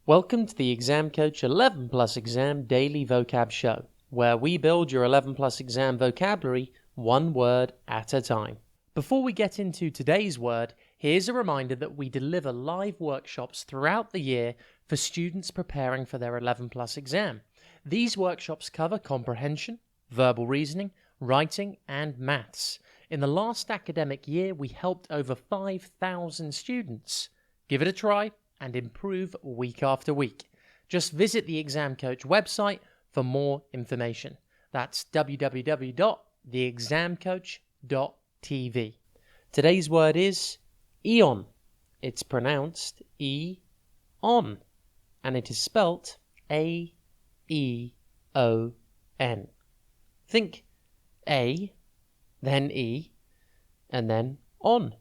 Welcome to the Exam Coach 11 Plus Exam Daily Vocab Show, where we build your 11 Plus Exam vocabulary one word at a time. Before we get into today's word, here's a reminder that we deliver live workshops throughout the year for students preparing for their 11 Plus exam. These workshops cover comprehension, verbal reasoning, writing, and maths. In the last academic year, we helped over 5,000 students. Give it a try and improve week after week. Just visit the Exam Coach website for more information. That's www.theexamcoach.tv. Today's word is Aeon. It's pronounced E-on, and it is spelt A-E-O-N. Think A, then E, and then on.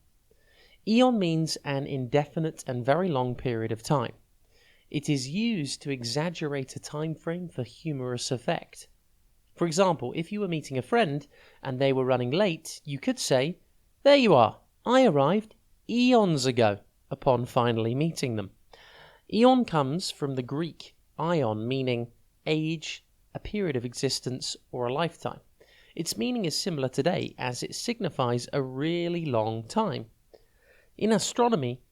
Aeon means an indefinite and very long period of time. It is used to exaggerate a time frame for humorous effect. For example, if you were meeting a friend and they were running late, you could say, "There you are, I arrived eons ago," upon finally meeting them. Aeon comes from the Greek aion, meaning age, a period of existence, or a lifetime. Its meaning is similar today, as it signifies a really long time. In astronomy,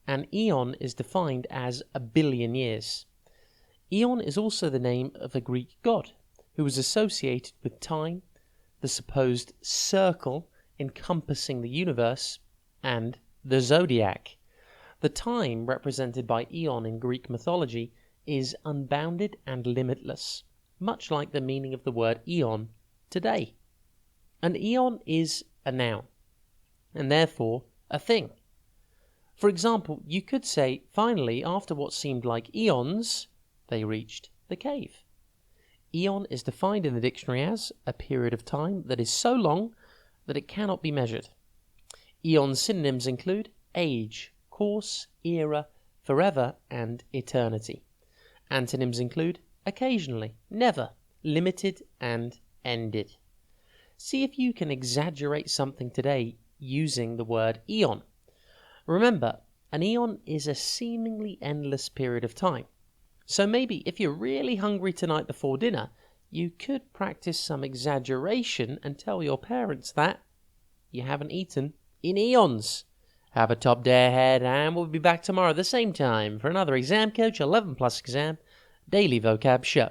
an aeon is defined as a billion years. Aeon is also the name of a Greek god who was associated with time, the supposed circle encompassing the universe, and the zodiac. The time represented by Aeon in Greek mythology is unbounded and limitless, much like the meaning of the word eon today. An aeon is a noun, and therefore a thing. For example, you could say, finally, after what seemed like eons, they reached the cave. Aeon is defined in the dictionary as a period of time that is so long that it cannot be measured. Aeon's synonyms include age, course, era, forever, and eternity. Antonyms include occasionally, never, limited, and ended. See if you can exaggerate something today using the word aeon. Remember, an aeon is a seemingly endless period of time. So maybe if you're really hungry tonight before dinner, you could practice some exaggeration and tell your parents that you haven't eaten in eons. Have a top day ahead, and we'll be back tomorrow at the same time for another Exam Coach 11 Plus Exam Daily Vocab Show.